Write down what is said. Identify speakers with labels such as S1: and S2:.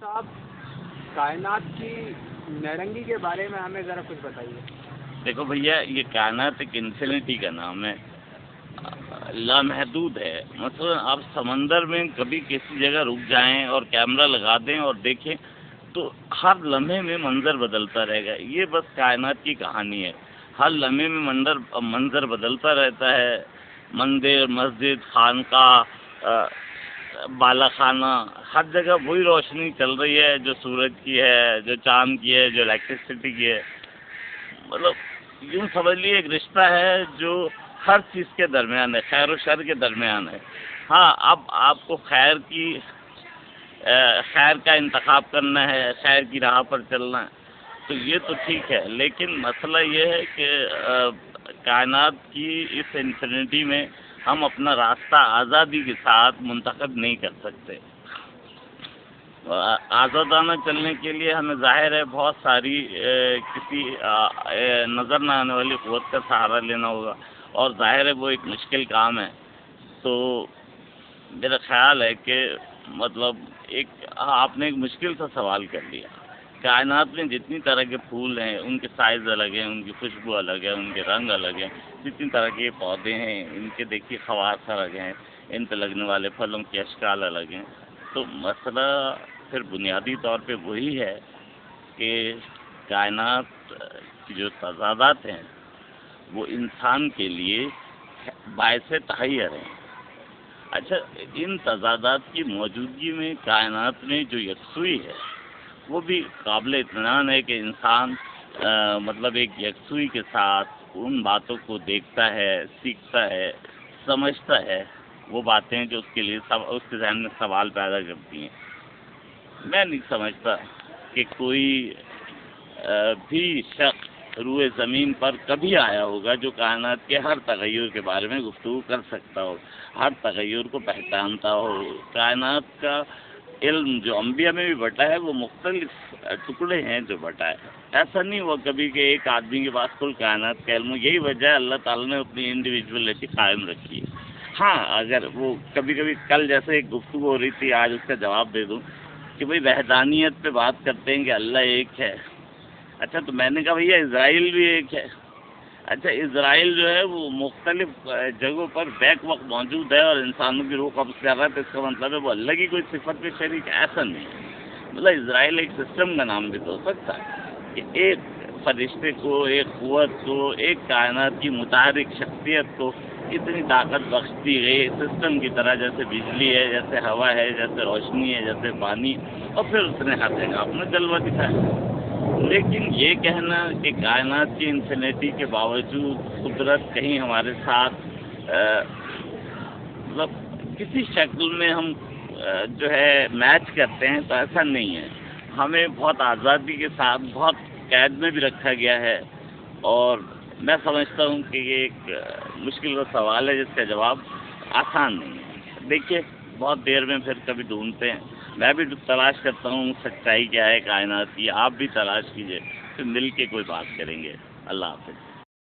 S1: صاحب کائنات کی نرنگی کے بارے میں ہمیں ذرا کچھ بتائیے۔
S2: دیکھو بھیا، یہ کائنات ایک انفینٹی کا نام ہے، لامحدود ہے۔ مثلا آپ سمندر میں کبھی کسی جگہ رک جائیں اور کیمرہ لگا دیں اور دیکھیں تو ہر لمحے میں منظر بدلتا رہے گا۔ یہ بس کائنات کی کہانی ہے، ہر لمحے میں منظر بدلتا رہتا ہے۔ مندر، مسجد، خانقاہ، بالا خانہ، ہر جگہ وہی روشنی چل رہی ہے جو سورج کی ہے، جو چاند کی ہے، جو الیکٹرسٹی کی ہے۔ مطلب یوں سمجھ لیے ایک رشتہ ہے جو ہر چیز کے درمیان ہے، خیر و شر کے درمیان ہے۔ ہاں، اب آپ کو خیر کا انتخاب کرنا ہے، خیر کی راہ پر چلنا ہے تو یہ تو ٹھیک ہے، لیکن مسئلہ یہ ہے کہ کائنات کی اس انفینٹی میں ہم اپنا راستہ آزادی کے ساتھ منتخب نہیں کر سکتے۔ آزادانہ چلنے کے لیے ہمیں ظاہر ہے بہت ساری کسی نظر نہ آنے والی قوت کا سہارا لینا ہوگا، اور ظاہر ہے وہ ایک مشکل کام ہے۔ تو میرا خیال ہے کہ مطلب آپ نے ایک مشکل سا سوال کر لیا۔ کائنات میں جتنی طرح کے پھول ہیں ان کے سائز الگ ہیں، ان کی خوشبو الگ ہے، ان کے رنگ الگ ہیں، جتنی طرح کے پودے ہیں ان کے دیکھیے خواص الگ ہیں، ان پہ لگنے والے پھلوں کے اشکال الگ ہیں۔ تو مسئلہ پھر بنیادی طور پہ وہی ہے کہ کائنات کی جو تضادات ہیں وہ انسان کے لیے باعث تحیر ہیں۔ اچھا، ان تضادات کی موجودگی میں کائنات میں جو یکسوئی ہے وہ بھی قابل اطمینان ہے کہ انسان مطلب ایک یکسوئی کے ساتھ ان باتوں کو دیکھتا ہے، سیکھتا ہے، سمجھتا ہے، وہ باتیں جو اس کے لیے اس کے ذہن میں سوال پیدا کرتی ہیں۔ میں نہیں سمجھتا کہ کوئی بھی شخص روئے زمین پر کبھی آیا ہوگا جو کائنات کے ہر تغیر کے بارے میں گفتگو کر سکتا ہو، ہر تغیر کو پہچانتا ہو۔ کائنات کا علم جو انبیاء میں بھی بٹا ہے وہ مختلف ٹکڑے ہیں جو بٹا ہے۔ ایسا نہیں ہوا کبھی کہ ایک آدمی کے پاس کل کائنات کا علم ہو۔ یہی وجہ ہے اللہ تعالیٰ نے اپنی انڈیویجولیٹی قائم رکھی ہے۔ ہاں، اگر وہ کبھی کبھی کل جیسے ایک گفتگو ہو رہی تھی، آج اس کا جواب دے دوں کہ بھئی وحدانیت پہ بات کرتے ہیں کہ اللہ ایک ہے۔ اچھا، تو میں نے کہا بھیا اسرائیل بھی ایک ہے۔ اچھا، اسرائیل جو ہے وہ مختلف جگہوں پر بیک وقت موجود ہے اور انسانوں کی روح قبض کر رہا ہے، تو اس کا مطلب ہے وہ اللہ کی کوئی صفت میں شریک ہے؟ ایسا نہیں ہے۔ مطلب اسرائیل ایک سسٹم کا نام بھی تو ہو سکتا ہے کہ ایک فرشتے کو، ایک قوت کو، ایک کائنات کی متحرک شخصیت کو اتنی طاقت بخش دی گئی سسٹم کی طرح، جیسے بجلی ہے، جیسے ہوا ہے، جیسے روشنی ہے، جیسے پانی، اور پھر اس نے ہر جگہ اپنا جلوہ دکھایا۔ لیکن یہ کہنا کہ کائنات کی انفینٹی کے باوجود قدرت کہیں ہمارے ساتھ مطلب کسی شکل میں ہم جو ہے میچ کرتے ہیں، تو ایسا نہیں ہے۔ ہمیں بہت آزادی کے ساتھ بہت قید میں بھی رکھا گیا ہے، اور میں سمجھتا ہوں کہ یہ ایک مشکل کا سوال ہے جس کا جواب آسان نہیں ہے۔ دیکھیے، بہت دیر میں پھر کبھی ڈھونڈتے ہیں، میں بھی تلاش کرتا ہوں سچائی کیا ہے کائنات کی، آپ بھی تلاش کیجئے، پھر مل کے کوئی بات کریں گے۔ اللہ حافظ۔